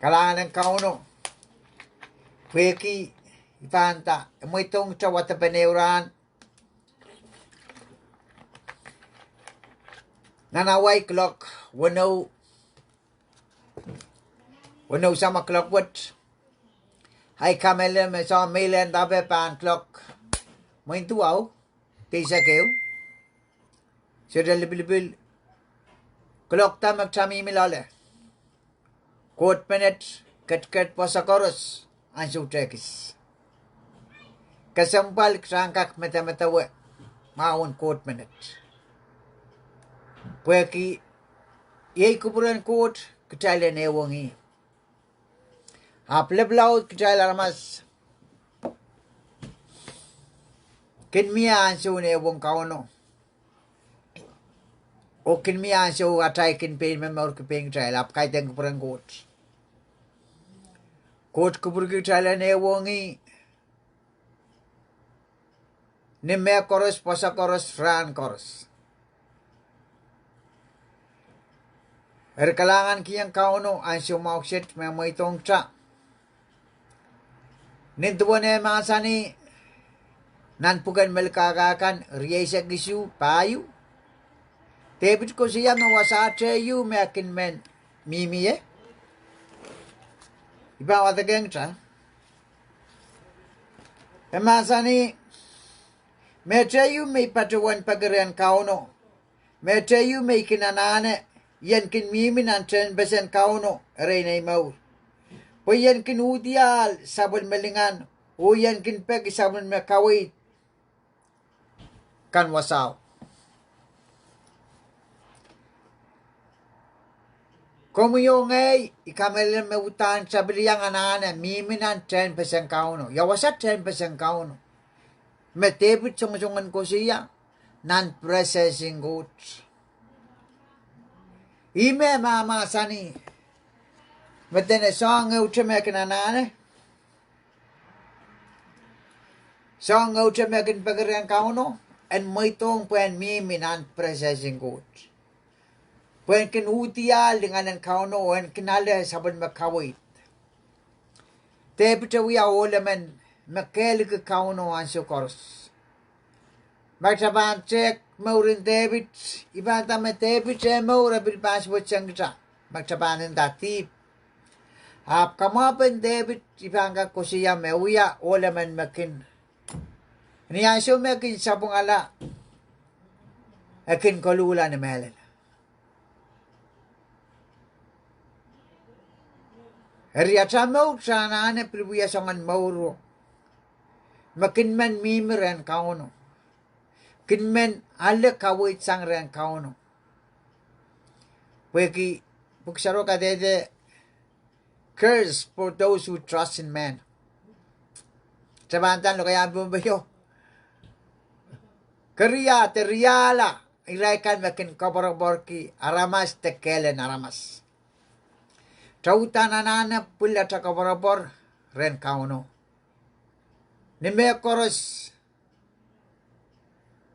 kalangan ng kauno. Pweki ipanta. Mo itong cawata peneuran. Nanaway clock. Wano sama clock wat. Hai kamele me sa mailen dabe pan clock. Mo itu au. Tisa keu. Sudah lebih-lebih. Clock ta magtami milale. Quote minute. Ket posakorus. Ansu tekis. Kesempal sangkak meta-meta we. Maun quote minute. Pweki. Yei kuburan quote. Ketalian ewongi. Aple blaut ketalian ramas. Kinmia ansu ne ewong kauno. O kinmia ansu atay kinpain memor kiping ketalian. Apkay teng kuburan quote. Quote kubur ketalian ewongi. Nimme koros, posa koros, fran koros. Erkalangan kiyang kauno ansyo mauksit may itong tra. Nintuan e masani nanpugan melkakakan riyesa gisu payu. Tebit ko siya mawasate yu meakin men mimi eh. Iba watageng tra. Emasani Meteyu may patuan pagarian kauno. Meteyu may kinanane. Yan kin mimin ang 10% kauno. Aray na imaw. O yan kin udial. Sabon malingan. O yan kin peg. Sabon makawit. Kan wasaw. Kumuyo ngay. Ikamalan mautan sa biliyang anane. Mimin ang 10% kauno. Yawasat 10% kauno. Metebit song-songan ko siya. Non-processing goods. Ime mama sani. Matene song uche kinanane. Song uche mekin pagarian kauno. And moitong puen mimi non-processing goods. Puen kin utial dengan ang kauno. And kinala sabon makawit. Tebit awi awolaman. Makelig kauno ang sukors. Magsaban cek maurin David. Ibanta me David se maura bilpas butsang kita. Magsabanin datip. Ap kamapan David. Ibanga ko siya me uya. Ola man makin. Niyaso makin sabong ala. Akin kolula na melan. Riyata maur sana ane pribuya sangan mauro. Makinman mimiran kauno. Kinman ala kawit sang ran kauno. Weki buksaro ka dede curse for those who trust in man. Sabantan lo kaya bumbayo. Kariya teriyala. Ilaikan makin kabaraborki aramas tekelen aramas. Trautan anana pula ta kabarabor ren kauno. Nime koros.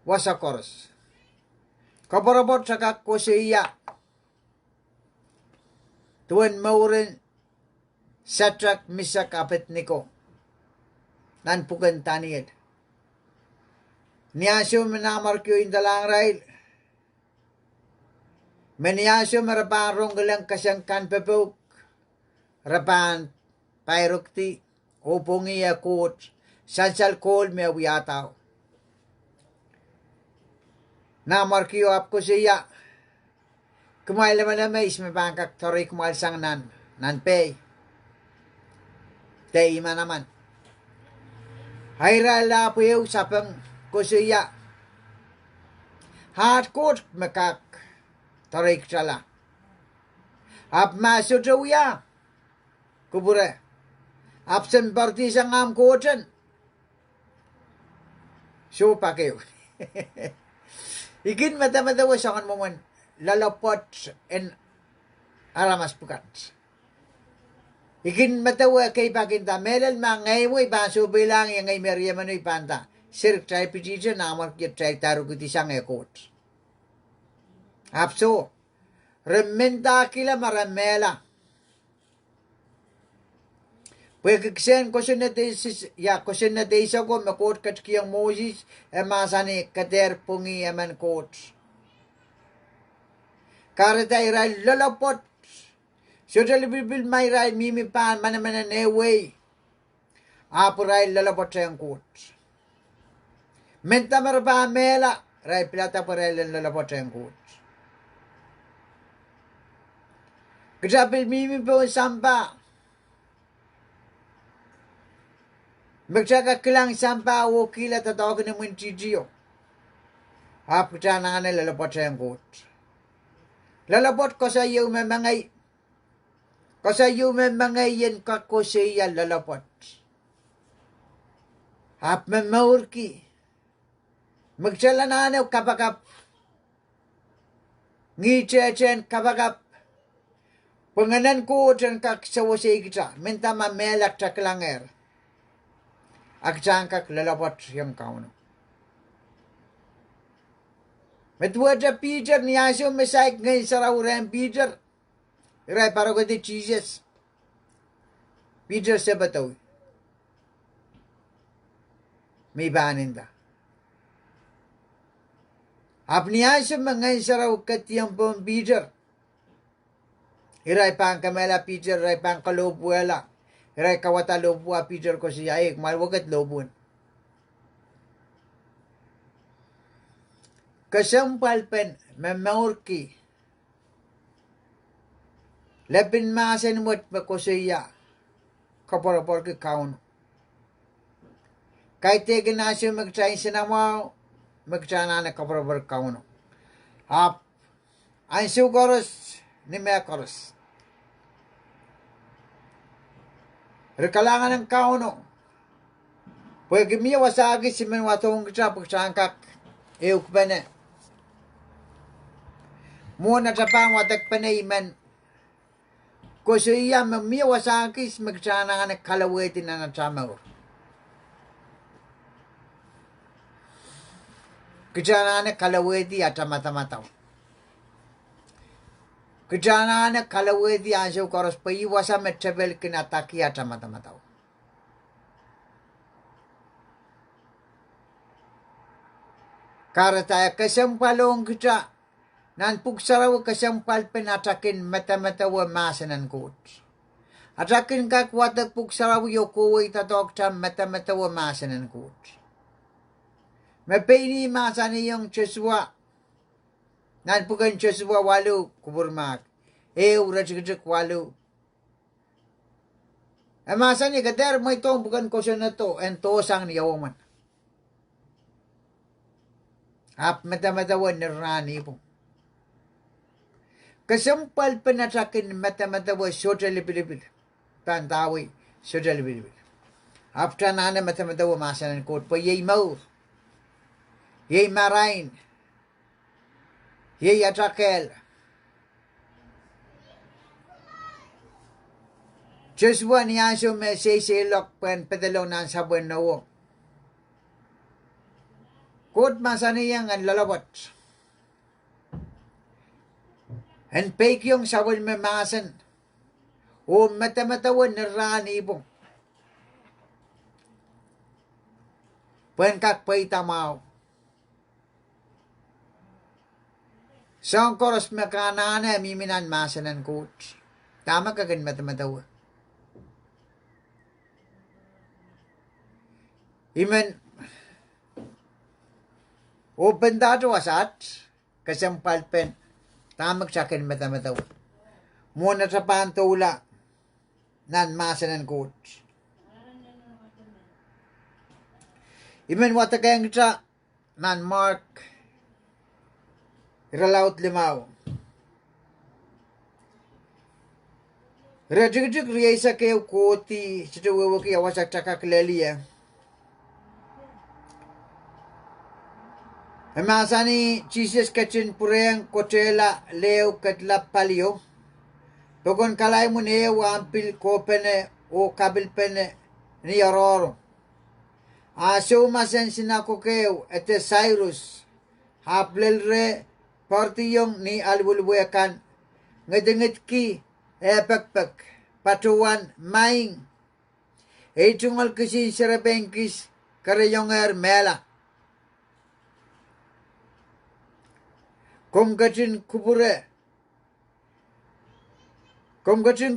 Wasa koros. Kabarabot sa kakko siya. Tuan maurin. Satrak misak apet niko. Nanpukan taniyad. Niyasyo menamar kyo indalang rail. Meniyasyo maraparong galang kasangkan pepuk. Rapan pairukti. Upungi akut. Sansal kol me wiyataw. Namar kiyo apko siya. Kumail naman na may isme bangkak tori kumail sang nan pay. Tay ima naman. Hayra la po yung sapang ko siya. Hardcourt makak tori ksala. Ap maso ya. Kubure. Absent party sang am koten. So pakiyo. Ikin mata-mata wasangan mo man lalapot en aramas pukat. Ikin matawa kay pakinta melal mangay mo ibaso bilang yang ay meriya manoy panta. Sir try pitija namar kya try taru kuti sang ekot. Apso rementa kila maramela. Pagkaksen question na deisa ko makot katkiyang Moses masani kader pungi aman coach. Karata irai lalapot. Sudali bibil may rai mimi pan mana ne way. Apurai lalapot sayang coach. Menta marapa mela rai plata parai lalapot sayang coach. Kasabil mimi po sampa. Magsaga kilang sampa o kila tatawag na mong chijiyo. Apita na nga lalapot sayang coach. Lalapot ko sa iyo memangay. Ko sa iyo memangay yan kako siya lalapot. Ap memaur ki. Magsala na ano kapagap. Ngiche-chen kapagap. Panganan ko dyan kaksawa sa ikita. Minta mamelak sa kilanger. Aksan kak lalapot yung kauno. Metwada Peter niyasyo mesaik ngayon sa rawuran Peter. Iray para ko di Jesus. Peter sa bataw. May banin da. Ap niyasyo ngayon sa raw katiyang pong Peter. Iray pang kamela Peter, iray pang kalobwela. Iray kawata lobwa Peter ko siya ay malwagat lobun. Kesemwpwalpen memorki. Lebin masen mut makusiya. Kapor ki kaun. Kay tegen nasyo magsayin sinamaw. Magsana na kapor kaun. Ap. Ansu koros ni me koros. Rekalangan ng kauno. Pwede miya wasagi si menwatong kita pagsangkak. Euk bene. Muna tapang watak panay man. Kuso iya miya wasagi si magsana ng kalaweti na natamaw. Kajana ng kalaweti at matamatao. Kajana na kalawedi ansyo koros pa iwasa metrabel kinataki at matamataw. Karataya Kesemwpwalong kita nan pugsaraw Kesemwpwalpen atakin matamatawa masanan coach. Atakin kakwata pugsaraw yokuway tatok ta matamatawa masanan coach. Mapini masani yung Cheswa. Nan bukan Joshua walu kuburmak. Rajik walu. Masa ni kader mo itong bukan kusyon na to. En to sang niyawaman. Ap matamatawan ni Rani po. Kesemwpwalpen atakin matamatawa syota libilibil. Pantawi syota libilibil. After nana matamatawa masanan kot po yay maur. Yay marain. Yay atakel. Joshua niyaso me sesilok pen pedalo nan sabon na wo. Kot masaniyang ang lalabot. En pekyong sabon me masan. O matamatawan na rani po. Pen kakpay tamaw. Saan koros makanana miminan masanan coach. Tama ka kan matamatawa. Iman open dato asat Kesemwpwalpen. Tama sa akin matamatawa. Muna sa pantula nan masanan coach. Iman watakayang sa nan Mark Loaloapwoat limaw. Rajik riyasa kayo koti situwawa kayo wasak taka kilaliya. Masani Jesus kachin pureng kotela leo katla palio. Togon kalay mo niya wampil kopene o kabil pene ni aroro. Aso masen sinako kayo ete Cyrus. Haplel re partiyong ni alwulwekan ngedengit ki epekpek patuan maing Eitungal kisin serapengkis karayonger mela. Komgatin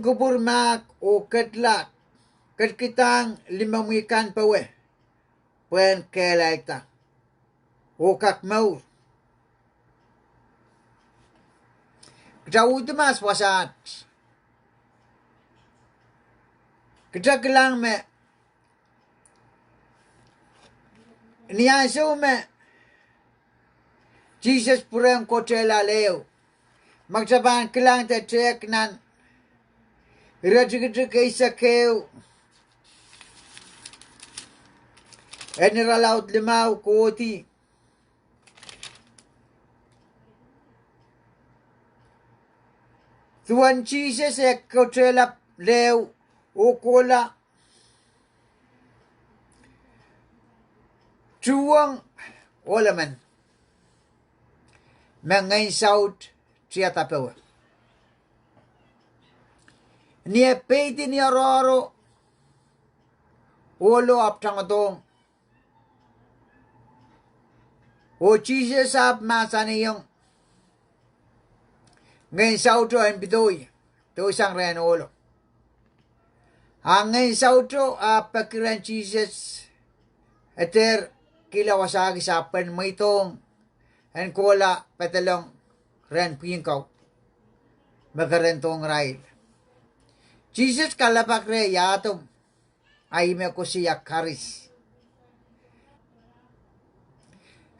kubur mak o ketlak. Ketkitang limamuikan pawe. Puen kelaita. O kak maur. Jauh mas wasat. Kita kelang me. Niaso me. Jesus purang kotela leo. Magsaban kelang te trek nan. Rajik isa keu. Eniralaut limau koti. Tuan Jesus kotela leo. Okola. Tuang olaman. Mengain saut triata pewa. Nia peiti ni roro. Olo aptangadong. O Jesus ap masani yung. Ngain sauto ang bidoy. To isang ren olo. Ang ngain sauto pakiran Jesus. Eter kilawasagi sa pen maitong. En kola petalong ren pingkaw. Magarentong rail. Jesus kalapak re yatom. Ay me ko siya karis.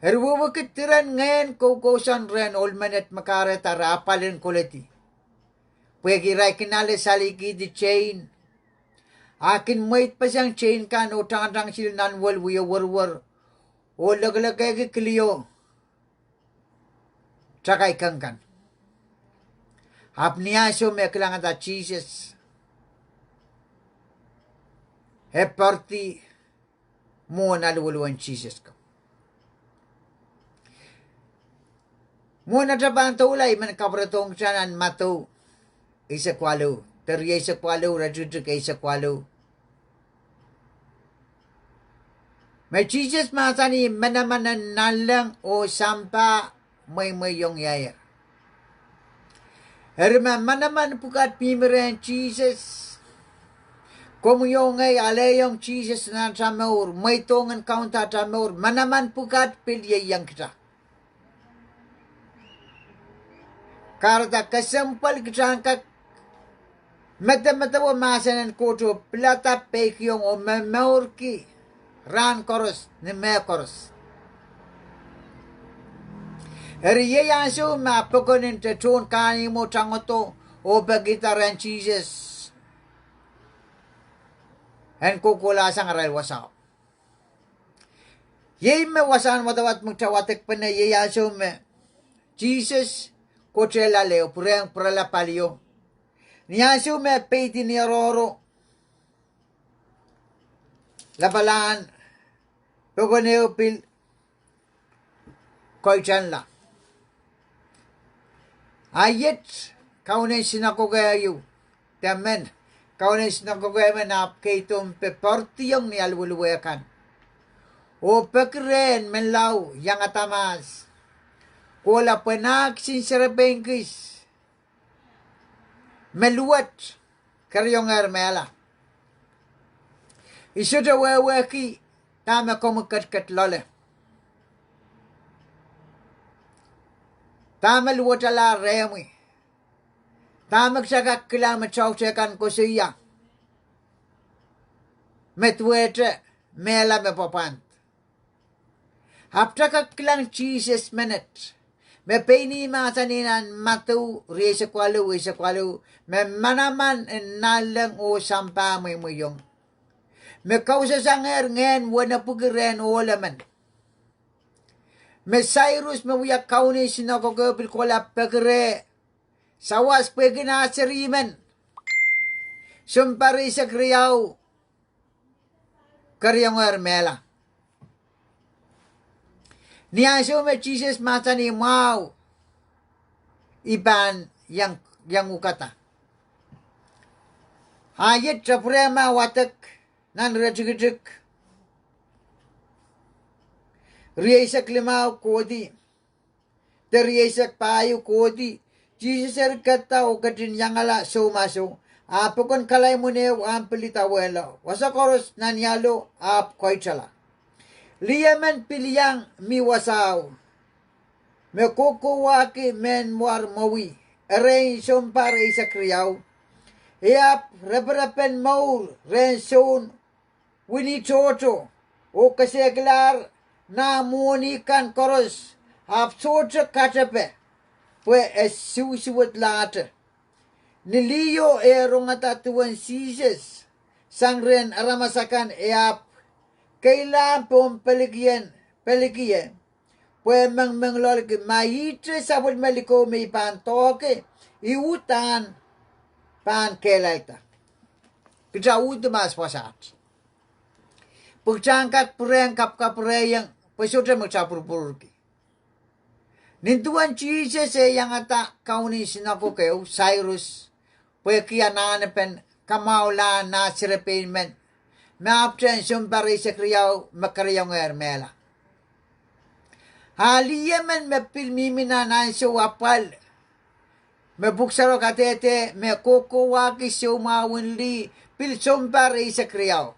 Herwawakit tiran ngayon kukusan ren olmanet makaret arapalin kuleti. Pwegi kinale saliki di chain. Akin mait pa siyang chain kan o tangtang sil nanwal wiyo warwar. O laglagay kiliyo. Tsaka ikangkan. Apniasyo me kailangan ta Jesus. Party mo naluwalwan Jesus ko. Muna sa pantulay man kapratong siyanan mato. Isa kwalo. Terya isa kwalo. Rajujuk isa kwalo. May Jesus masani manamanan nalang o sampa may yung yaya. Herman manaman pukat pimiran Jesus. Kumuyong ngay alayong Jesus na tamaur. May tongan kaunta tamaur. Manaman pukat pilyayang kita. Karta kasampal kitangkak. Mata-mata wa masanan koto. Plata pekyong o mamaur ki. Ran koros. Ni me koros. Heriya yansu mapakonin tetun kani mo tangoto. O bagitaran Jesus. En kukula sang aral wasaw. Yey me wasan wadawat mutawatek pa na yeyaso me. Jesus kotrela leo pureng prala palio. Niyaso me peiti ni roro. Labalaan. Pugoneo pil. Koy chanla. Ayet kaunen sinakogayo. Temen. Kaunen sinakogayo na kaitum peportiyong ni alwuluwakan. O pekren menlaw yang atamas. Kula penak sinserabengkis. Meluat karyong ermela. Isuda weweki tama komukat lole. Tama luwat ala remi. Tama sagak kilama chawchekan ko siya. Metwete mela me papant. Haptakak kilang Jesus minute. Me peini mataninan matu resa kwalu. Me manaman nalang o sampa mo yung. Me kausa sanger ngen wana pugiren olaman. Me Cyrus me wiya kauni sinagoga bilkola pagre. Sawas pagina serimen. Sumpari sa kriyaw. Karyang ermela. Niyaso me Jesus matani mau. Iban yang ukata. Ayat sa prema watak nan rejik riesak limau kodi teriesak payu kodi Jesus kata o kadin yangala so maso apokon kalay mune ampelita welo wasakoros nanyalo ap koichala liyaman piliyang mi wasaw me koko waki men war mawi array sompar isak riyaw iap reperapen maur ren son wini chocho o kaseklar na muonikan koros ap chocho kachape pwe siwat later niliyo rongata tuan Jesus sangren aramasakan eap kailan pom peligien pwe menglol ke maitre sabot meliko me pan toke iutan pan kelaita kita mas pasat pagcangkat pureng kapureyang pasotre magcapurpurki nintuan Jesus yang ata kaunin sinako kayo Cyrus pwe kia nanapen kamaula na sirepin men maapten sumpari sa kriyaw makariyaw mela haliyaman mapilmimina nanso wapal mabuksaro katete me koko waki sumawinli pil sumpari sa kriyaw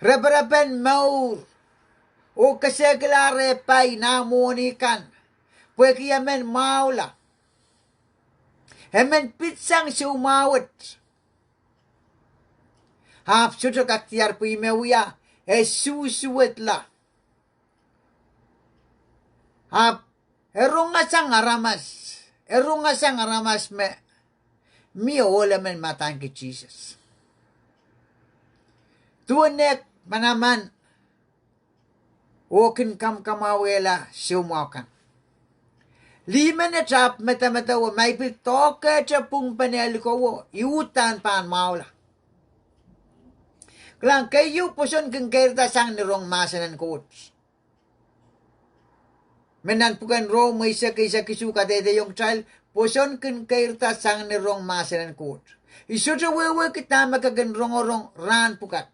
reperapen maur o kaseglare pay namonikan pwe kia men maula hemen pitsang sumawat hap suto kaktiar pi mewia susuwet la hap erungasang aramas me mi ole men matang ki Jesus tuanek manaman okin kamawela sumaukan lima na trap mata wa may pitoke chapung panel ko iutan pan maula klang kayo Pwoson keng kerta sang nirong masanan coach menan pukan ro may isa kisu katete yung child Pwoson keng kerta sang nirong masanan coach isuto wewe kita makaganrong ran pukat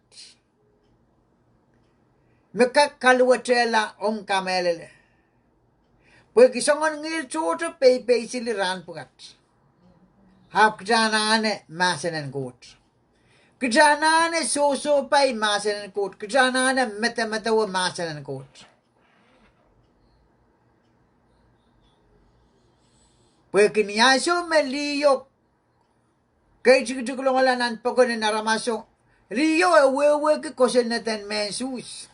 mekakaluwatela kamelele pwe kisongon ngil choto pay sili ran pukat hap kjanane masanan coach kjanane so pay masanan coach kjanane meta wa masanan coach pwe kinyaso meliyo kay chikichukulongalanan pagod na naramaso liyo wewe ki koseneten mensus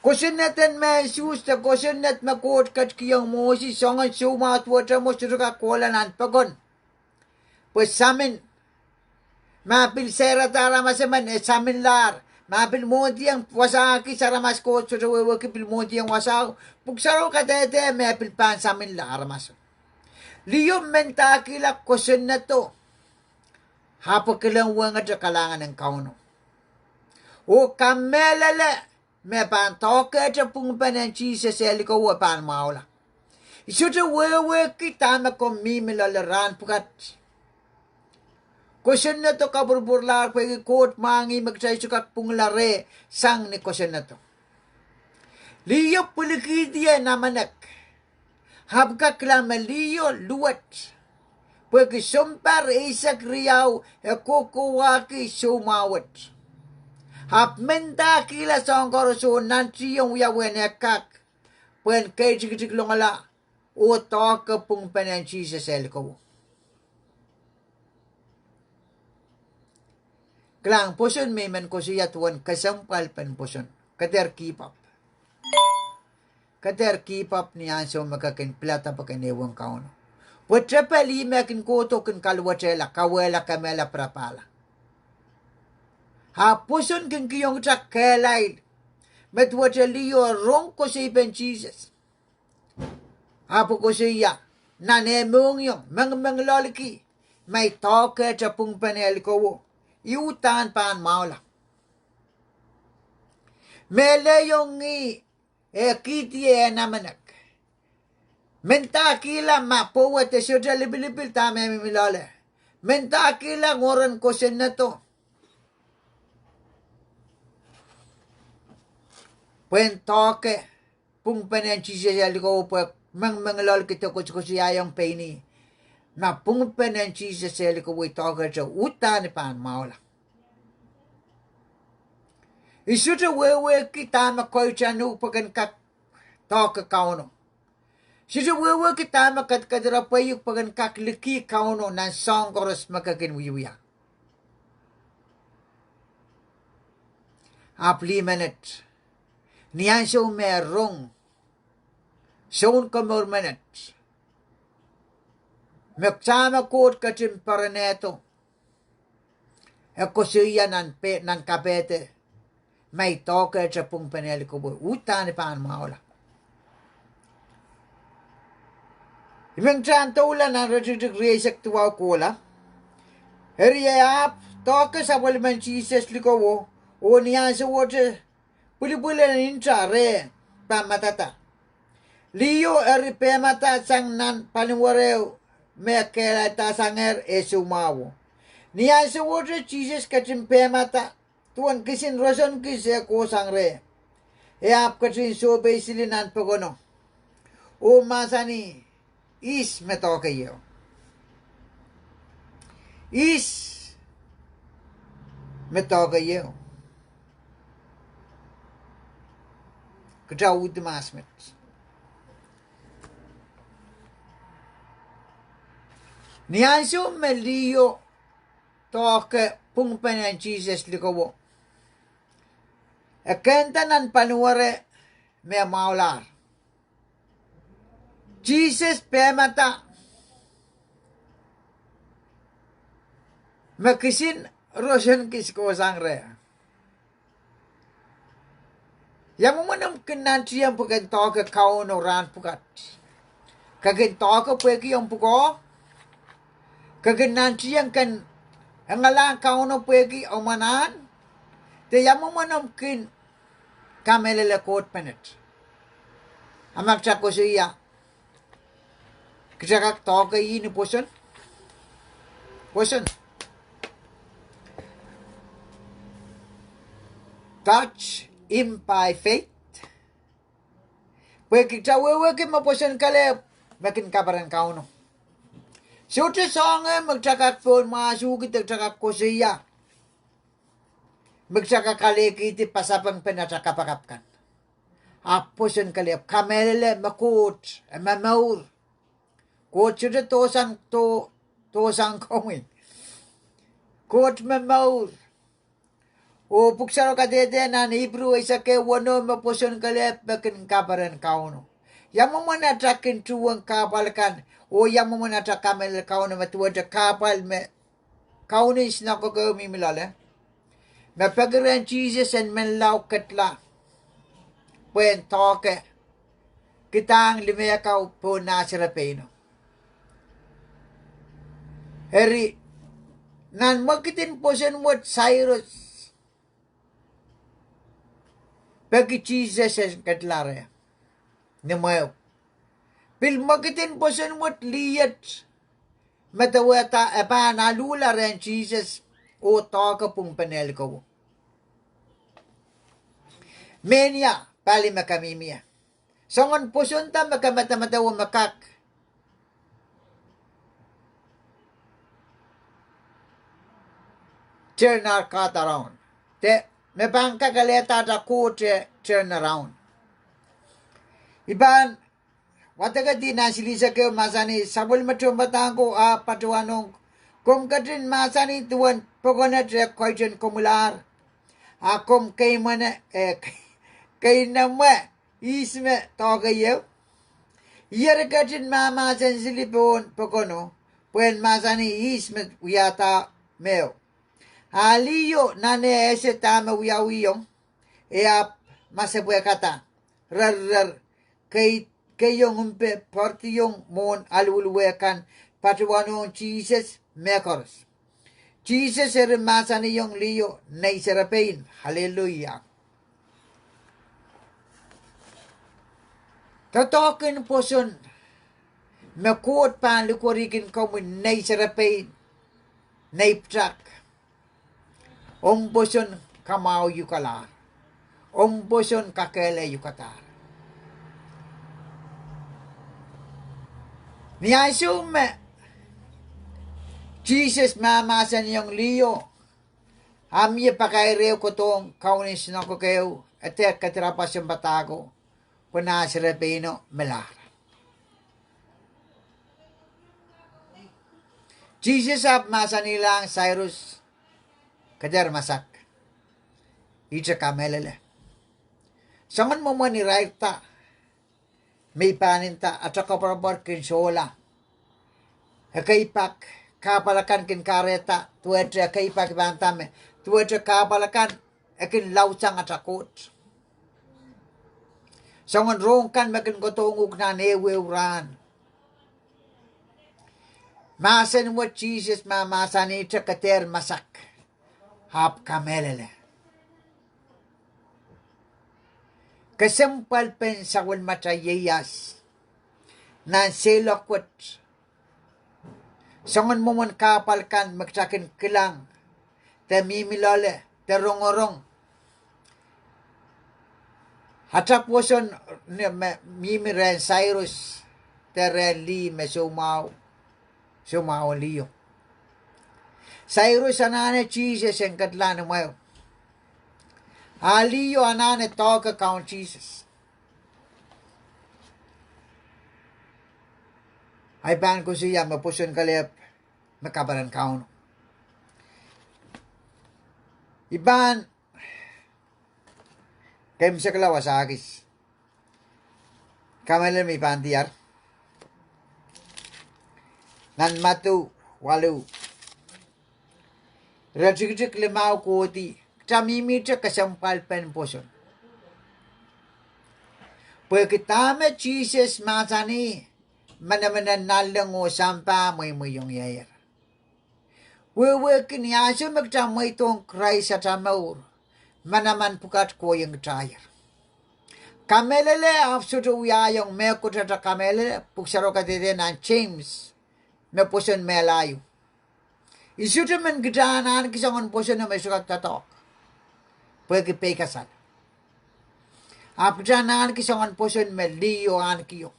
koseneten mensus ta kosenet makot kat kiyang mosi songan sumat wata mo suruka kolanan pagon pues samin mapil sera taramasaman samin lar mapil monti ang wasaki saramas ko suruwewe ki pil monti ang wasaw pugsaro katete mapil pan samin lar maso liyo mentakila koseneto hapakilang wangat sa kalangan ng kauno o kamelele me pan toke sa pungpan ng Jesus eliko wa pan maula isuto wewe kita makomimilalaran pukat kosen na to kaburburlar pwede kot mangi magsaysukak punglare sang ni kosen na to liyo pulikidya namanak habka klamaliyo luwat pwede sumpar isak riyaw kukuwaki sumawat hap menta kila songkoro so nanti yung yawenekak pwede kay chikik longala o toka pung penanchi sa selko klang Pwoson may man ko siya tuwan Kesemwpwalpen Pwoson kater keep up niyan so makakin plata pa kanewang kauno Watrapali mekin koto kin kalwatela kawela kamela prapala. Ha Pwoson kin kiyong trak kelaid. Met wataliyo rong ko si Ben Jesus. Apo ko siya. Nanemong yung mga loliki. May toke chapung panel ko. Iutan pan maula. Mele yung kiti namanak. Menta kila mapo te syoja libil tame milole. Mentakila ngoran kosen na to. Pwen toke. Pung penen Jesus yaliko po. Mengelol kita kusi ayong peini. Na pung penen Jesus yaliko po toke jo. Uta ni pan maula. Isuta wewe kita makoy chanu pagan kak toke kauno. Sisa wewe kita makat kadra payuk pagan kak liki kauno nan song koros makakin wiya. Apli minute. Niyan siya merong. Siyon ka more minutes. Magsama ko katim paraneto. Ako siya nan kapete. May toke sa pung paneli ko boy. Uta ni paan maula. Ibang tula na rajujuk resak tuwa kola. Heriap toke sa waliman Jesus liko wo. O niyan sa water. Puli-puli na intra re. Pamatata. Liyo eri pemata sang nan palinwareo. Mekela ta sanger esumawo. Niyan sa water Jesus katim pemata. Tuan kisin roson kise ko sangre. E ap katin so basili nan pagono. O masani is me toke yo. Is me toke yo. Kata udmasmet. Nianso meliyo toke pungpenan Jesus likowo. Ekenta nan panuare me maular. Jesus pemata. Makisin rosen kisko sangre. Yang manam kenanti yang pukan toke kaun orang pukat. Kagen toke puki yang puko. Kagen nanti yang kan ngalang kaun puki omanan. Te yang manam kin kamelele kot penet. Amak cako siya. Kisakak toke ini Pwoson. Pwoson. Touch him by faith. Pwede kita wewe ki Pwoson kale makin kabaran kauno. Suti songe magcakak pon masu kita cakak ko siya. Magcakak kale kiti pasapang penatakapakapkan. Pwoson kale kamelele makut mamaur. Kot sudah tosang kongin. Kot mamaur. O puksaro kadede nan Hebrew isa ke wano Pwoson kale makin kabaran kauno. Yang mana trakin tuang kapal kan. O yang mana trak kamel kauno matuwa trak kapal me. Kauno isna ko kami milala. Mapagaran Jesus and men lau katla. Pwen toke. Kitang limeka po nasirapeno. Heri, nan makitin Pwoson what Cyrus. Pagi Jesus as katlare. Namayo. Pil makitin Pwoson what liyat. Matawata apa nalula ren Jesus. O toka pung panel ko. Menya, pali makamimia. Songon Pwoson ta makamata-matawa makak. Turn our car around. Te me bangka galeta da kote turn around. Iban wataga di nasilisa ke masani sabul matum batango patuanong kom katrin masani tuan pokona tre koiten komular. Kom kay mana kay nama isme toga yew. Yer katrin mama sensili pokono puen masani isme wiata meo. Aliyo nane ese tama wiyawiyong ea masabwe kata rar kayong umpe partiyong mon alulwekan patuwanong Jesus mekoros Jesus masani yung liyo na isarapain. Hallelujah. Tatokin Pwoson makot pan lukorikin ko mo na isarapain naiptrak. Pwoson kamau yukalar. Pwoson kakele yukatar. Niasume Jesus mamasan yung liyo. Amye pakaireo ko tong kaunis na ko kayo. Ate katirapas yung batago. Punasirapino melara. Jesus ap masa nilang Cyrus kajar masak. Icha kamelele. Sangan mo ni Raita. May paninta at saka parabar kinsola. Kaipak kapalakan kin kareta. Tuwedra kaipak bantame. Tuwedra kapalakan akin lausang at sakot. Sangan rongkan makin gotonguk na neweuran. Masan what Jesus mamasani kater masak. Hap kamelele. Kesemwpwalpen sa matayayas. Nan Loaloapwoat. Sangan mo man kapalkan magsakin kilang. Te mimilole. Te rongorong. Hata Pwoson mimiren Cyrus. Te ren li me sumaw. Sumaw liyo. Cyrus anane Jesus ang katlan mo. Aliyo anane toka count Jesus. Ay pan ko siya Pwoson kalip makabaran kauno. Iban kaya sa kalawa sa agis. Kamala may pandiyar. Nan matu walu. Rajik limau koti. Tamimita Kesemwpwalpen Pwoson. Pagkatama Jesus masani. Manamanan nalang o sampa mo yung yayar. Wewe kinyaso magtamay itong Christ at amaur. Manaman pukat ko yung tayar. Kamelele afsuto uyayong mekot at kamelele. Puksaro ka dide ng James. Me Pwoson melayo. Isuto man gitaanan kisangon Pwoson na may sukat tatok. Pwede kasal. Apjanan kisangon Pwoson me liyo an kiyo.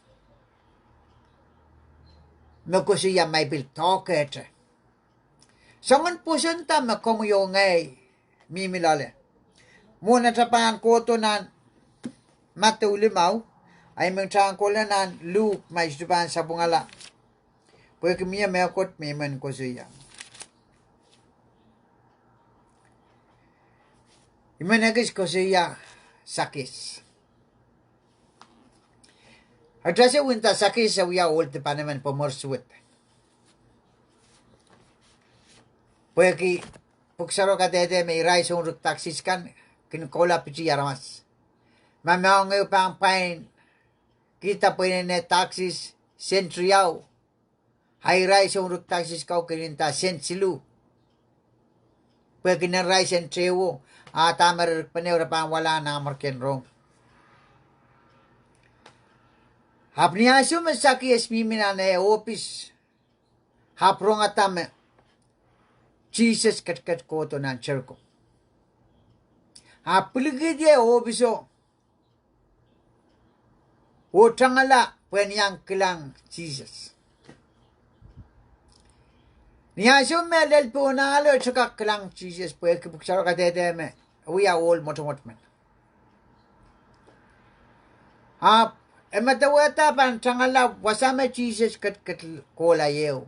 Magkusiya may biltoket. Sangon Pwoson ta makomuyo ngay mimilale. Muna tapan koto nan matulimaw ay mengtang kolanan Luke may suban sa bungala. Pwede miya mekot miman kusiya. Imanagis ko siya sakis. At sa winta sakis sa uya ulit pa naman pomorsuit. Pwede puksaro ka dede may rice on ruk taxis kan kinukola pichi yaramas. Mamaw ngayon pa ang pain kita po yun na taxis sentriyaw. Hay rice on ruk taxis ka kininta sensilu. Pwede na rice and trewo. Tamar panewra pa wala na marken rong. Hapniaso masaki esmimina na office. Haprong atame. Jesus kat koto ng churko. Hapuligid ye obiso. Utangala penyang kilang Jesus. Niyaso melel po nalo tsaka kilang Jesus po kipuksaro ka dede me. We are all motomot man. Ematawata pan tangala wasame Jesus kat kola yeo.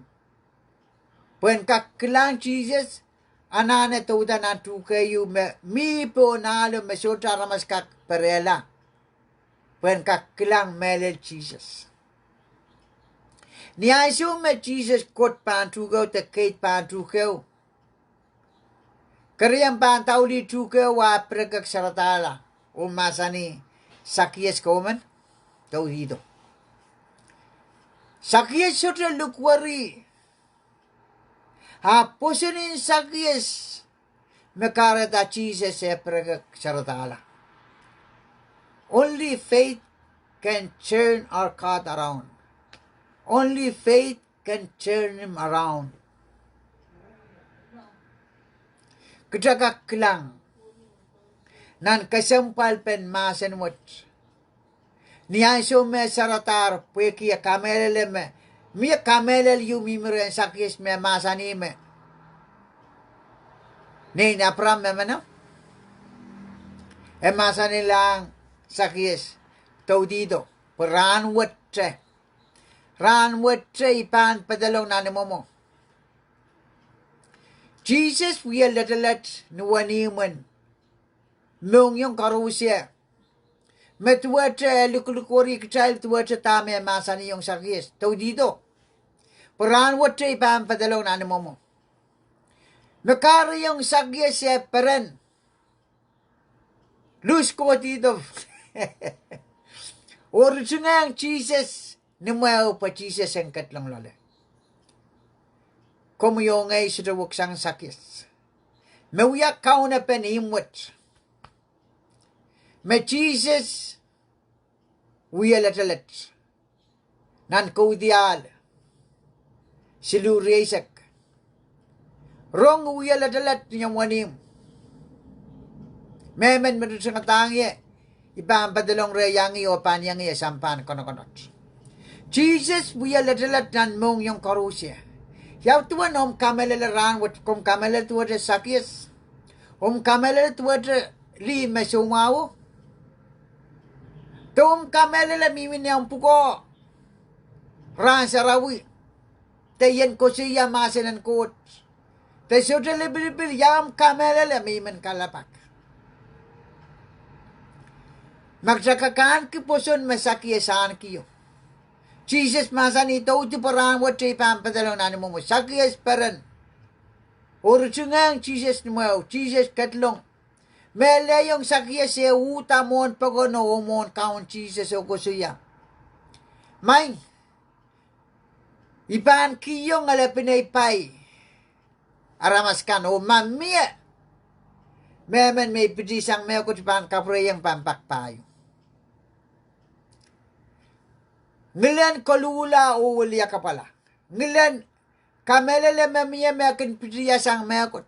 Puen kilang Jesus anane tuda na tukayu me mi po nalo me sota ramas kak perela. Puen kilang melel Jesus. Niyaso me Jesus kot pan tukaw te kate pan tukaw. Kariyang pantaw li tukaw wa pregak saratala. Umasani sakiyes komen. Tauhido. Sakiyes sotra lukwari. Pwosonin sakiyes. Mekarata Jesus e pregak saratala. Only faith can turn our cart around. Only faith can turn him around. kedagak kelang nan Kesemwpwalpen masen mot niansyo me saratar pweki kamelele me mi kamelel yu mimre sakis me masani me ne na pram me mana e masani lang sakis taudido peran wetse ran wetse ipan padalong nanimomo Jesus we let nuwani man mung yung karusia metuwache lukulukori kachal tuwache tame masani yung sakis taudido peran wetse ipan padalong nanimomo nakari yung sakis e peren lus ko dito original Jesus nimaw pa Jesus ang katlong lole kumuyongay sa waksang sakis mawyak kauna penimwat me Jesus wiyalatalat nan kaudial siluriasak rong wiyalatalat niyang wanim memen medusang tangye ibang padalong reyangi o panyangi sampan kono-konot Jesus wiyalatalat nan mong yung karusya yaw tuwan kamelalaran wat kum kamelal tuwa sakis kamelal tuwa li mesumawo kamelala mimin yang puko ran sarawi tayen ko siya masenan kot te sota lebil yam kamelala mimin kalapak magsakakan ki Pwoson masakiyasan kiyo Jesus masani tau tu perang wajib pampadalong nani mo sakiyas peran original Jesus ni mo Jesus katlong mele yung sakiyas e utamon pagono umon kaun Jesus o kusuya may ipan kiyong alapinay pay aramaskan o mamia memen may pidisang meo kutipan kapreyang pampakpayo ngilan kolula o ulia kapala ngilan kamelele memia mekin pidiya sang mekot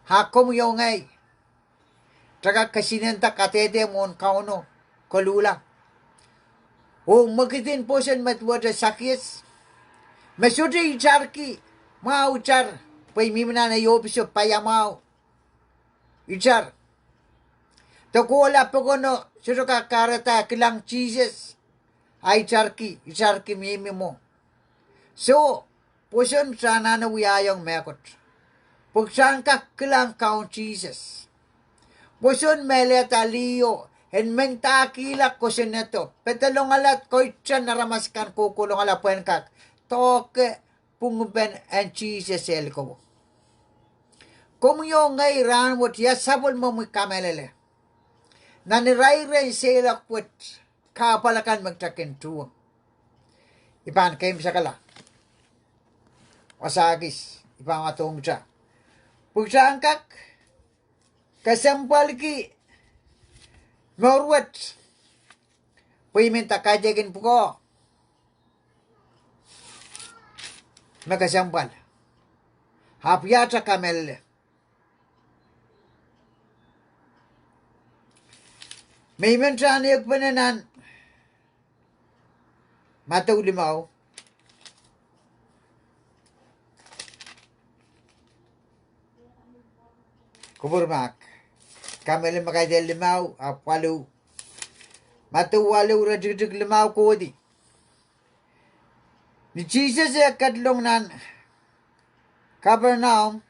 hakom yongay taga kasinenta katete mon kauno kolula o makitin Pwoson matwada sakis mesudi icharki mau char pay mimna na yopiso payamao ichar tokola pagono suruka karata kilang Jesus icharki mimi mo so Pwoson sana na wiyayang mekot pagsan ka kilang kaun Jesus Pwoson meleta liyo en mentakila ko sineto petalong alat ko itchan naramaskan kukulong alapuen kak toke pungben en Jesus elko kumyo ngay ran wot yasabol mo muy kamelele naniray ren selak wot kapalakan magtakin tuwang ipan kayo sa kala wasagis ipang atong siya pugsaan kak Kesemwpwalki morwat puiminta kajagin puko Kesemwpwal hapyata kamelele may mensan yung pananan mataw limaw kuburmak kamele makadel limaw apwalu mataw walu radigdig limaw kodi ni Jesus ya kadlong nan Capernaum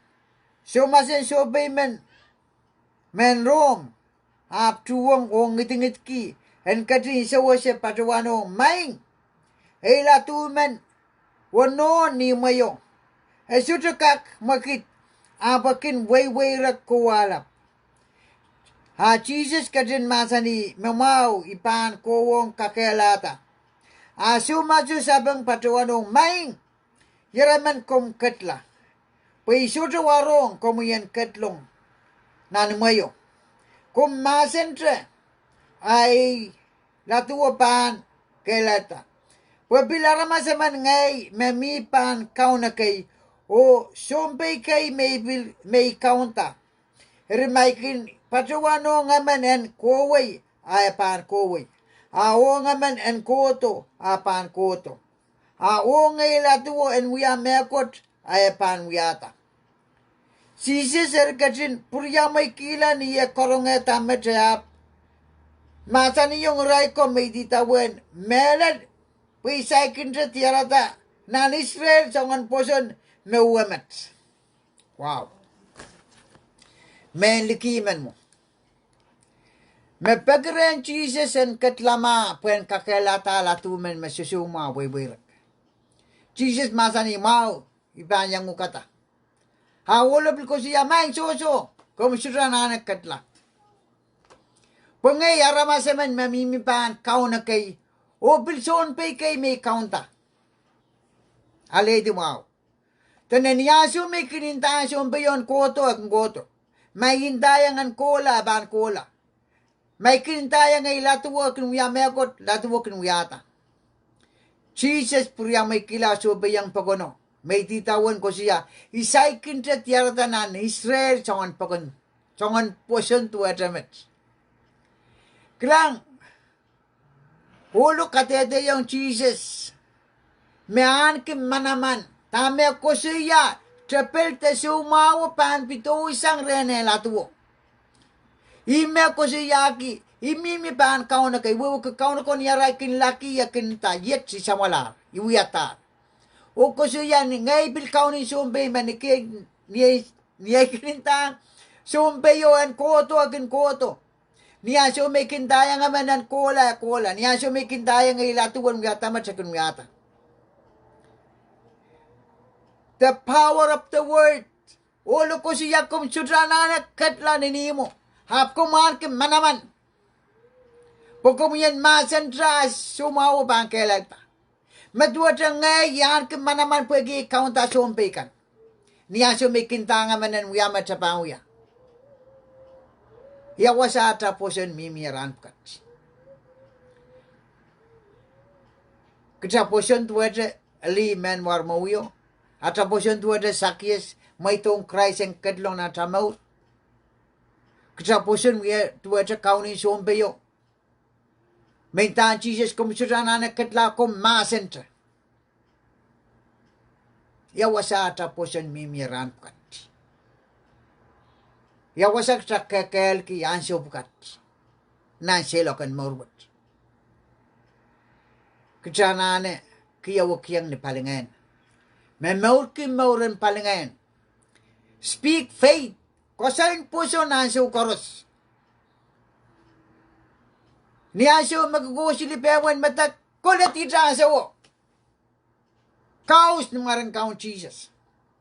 so masen so payment men Rome ap tuwang o ngitingit ki en katrin sa wase patawano maing ela tumen wano ni mayo esutakak makit apakin way rak kuwalap ha Jesus kadin masani mamaw ipan kowong kakelata asu maju sabang patawano maing yaraman kom katla paisuta warong komuyan katlong nan mayo kum masentre ay latuwapan kelata. Wabilara masaman ngay memipan kauna kay O sompai kai may kaunta. Remaikin patuano ngaman en koway ay pan koway. O ngaman en koto pan koto. O ngay latuo en wiya mekot ay pan wiyata. Sisi serkatin purya may kila niya korongeta metayap. Masa ni yung ray ko may ditawan melad wisay kinsa tiarata nan Israel songan Pwoson meuwamat. Wow. Men likiman mo. Mepagren Jesus en katlama puen kakelata latumen masusuma wiwirak. Jesus masa ni mau ibanyang ukata. Hawolo ko siya mang soso komisura nanak katla. Pengay aramasaman mamimipan kauna kay o pilson pay kay may kaunta. Ale di wow. Tanan yaso may kinintasyon pa yon koto at koto. May hintayang an kola ban kola. May kinintayang ay latuwa kinuyamekot latuwa kinuyata. Jesus purya may kilaso ba yung pagono. May titawan ko siya. Isay kinta tiyaratanan Israel songan pagon. Songan Pwoson to atamet. Klang, hulo katete yung Jesus. Mean kim manaman. Tame ko siya. Trapel te sumawa pan pito isang rene latuwo. Ime ko siya ki. Imimi pan kauna kay. Wewe ka kauna ko niyaray kin laki yakin ta. Yet si samalar. Iwiyata. O ko siya ni ngay bil kauni sumbe manike. Niyay kininta. Sumbe yo an koto akin koto. Niya siya may kindaya nga manan kola. Niya siya may kindaya nga ilatuwan mga tamat sa kunyata. The power of the word. Ulo ko siya kum sudrananak katla ninimo. Hap kumaan kim manaman. Pagkum yan masantras sumawo bang kelagta. Madwata ngay yan kim manaman pwagi kaunta sumpikan. Niya siya may kindaya nga manan wiyamat sa panguya. Yawasa ata Pwoson mimiran kat. Kita Pwoson tuwede ali men war mawio. Ata Pwoson tuwede sakyes may tong Christ ang kadlong na tamaw. Kita Pwoson tuwede kauni sombeyo. May taan Jesus kumisura na kadla kum masenta. Yawasa ata Pwoson mimiran kat. Yawasak sa kekel ki yansyo bukat. Nanselokan morwat. Kechanane kiyawakyang ni palingan. Memor ki moren palingan. Speak faith. Kosain puso nansyo koros. Niyansyo magugusilipewan matak. Kulat itansyo. Kaos ni marang kaon Jesus.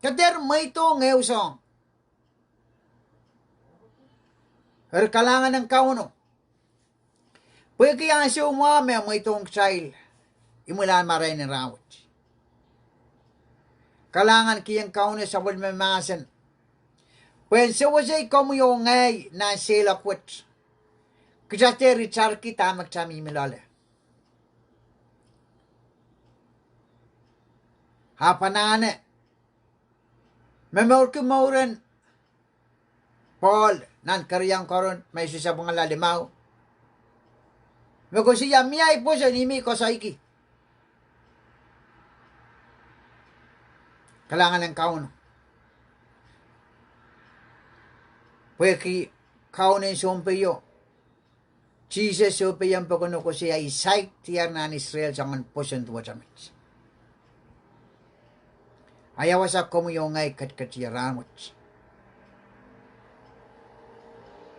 Kader may to ngayusong. Kalangan ng kauno. Pwede kaya siya umame mo itong child. Imulan maray ng rawat. Kalangan kiyang kauno sa wal mamasan. Pwede siya wasay kumuyong ngay na sila kwit. Kajate richar kita magtami milala. Hapanane. Memor kumauran. Paul. Nan karyang koron may susabong nga lalimaw. Mago siya miyay po sa nimi ko sa iki. Kalangan ng kauno. Pwede kaunin sumpiyo. Jesus sumpiyang pagkuno ko siya isay tiyar na ni Israel sa mga Pwoson tuwa samit. Ayawasak ko mo yung ngay kat-katyaramot.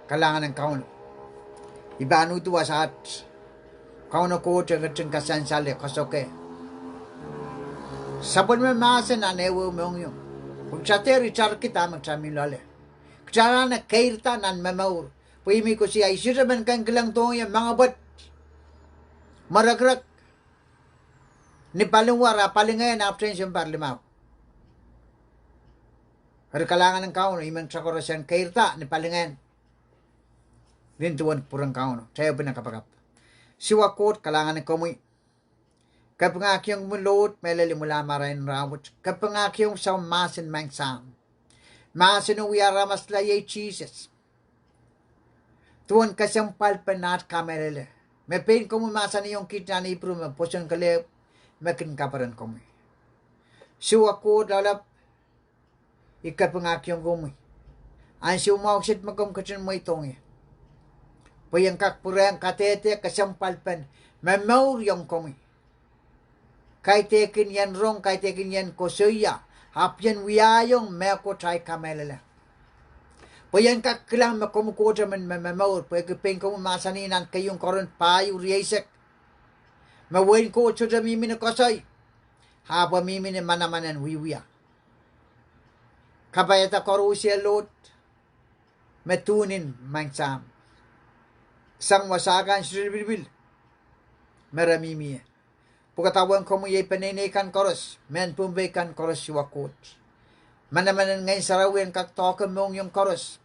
Kalangan ng kauno. Ibanu tuwa sa at kauno ko tiyang kasansali kasoke. Sabon mo maasan na newo mong yung. Kung sa te richar kita magsamin lale. Kaya na kairta nan mamaur. Pwimi ko siya isiraman kang kilang tong yung mga bat. Maragrak. Ni palingwara palingayan after yung parlimaw. Pero kalangan ng kauno imang sakorosyan kairta ni palingayan. Lintuan purang kauno. Saya pinakapagap. Siwa kot kalangan ng kamoy. Kapangakyong mulot, melali mula marain rawat. Kapangakyong sa masin mangsam. Masin uyara maslaya Jesus. Tuan Kesemwpwalpen nat kamelele. Mepen komu masan yung kita ni Pru me Pwoson kale mekin kaparan komu. Suwa ko dalap ikapangakyong komu. Ansi umawaksit magom kachin mo itong. Payang kakpurang katete Kesemwpwalpen memaur yung komu. Kay tekin yan rong, kay tekin yan kosuya. Hapyan wiyayong meko try kamelele. Payang kakkilang makumukota man mamaur. Payang kipeng ko masaninan kayong koron payo riyesek. Mawain ko sa mimi na kosoy. Hapa mimi na manamanan wiwiya. Kabayata korusya lot. Metunin mangsam. Sang wasakan siribilbil. Meramimi. Pagkatawang kumuyay paninikan koros, men pumbaykan koros siwakot. Manamanan ngayon sarawin kaktokan mong yung koros.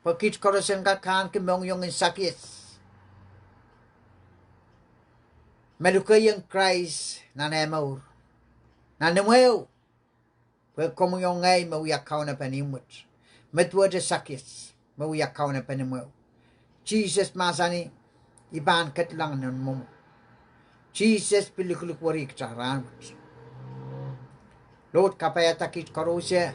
Pagkit koros yung kakaan mong yung sakit. Malukay yung Christ na nemaur. Na nemaw. Pag kumuyong ngay mawiyakaw na panimot. Matwad sa sakit. Mawiyakaw na panimot. Jesus masani, iban katlang ng mo. Jesus pilikuluk warik caran. Lord kapayata kit korosya.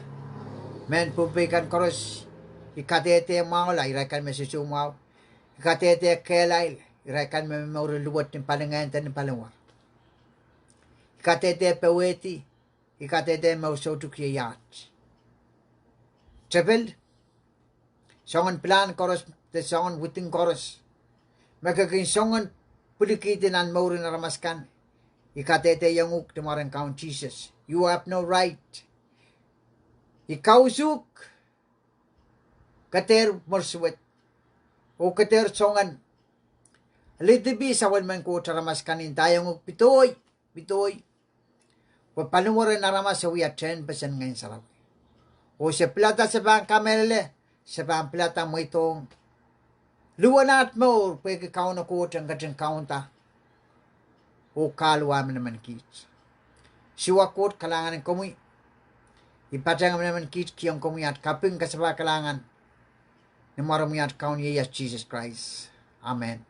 Men pupikan koros. Ikatete mau la irakan mesusu mau. Ikatete kelail. Irakan memori luwat ng palingan tan palingwar. Ikatete peweti. Ikatete mau sotu kiyat. Trepel. Songan plan koros. Te songan witing koros. Magaging songan pulikitin ang maurin na ramaskan. Ikatete yung uk tumarang kaun Jesus. You have no right. Ikaw suk. Kater morsuwet. O kater songan. Litibi sawan man ko taramaskan tayong uk pitoy. Pitoy. Papanuwaran na ramas sa wiyat 10% ngayon sarap. O sa plata sa bang kamelele. Sa bang plata mo itong luwanat mo, pwede kauna ko ang gajang kaunta. O kalwa mo naman kits. Siwa ko kalangan ng kumuy. Ipatang mo naman kits kiyang kumuy at kaping kasaba kalangan. Namarami at kaun Jesus Christ. Amen.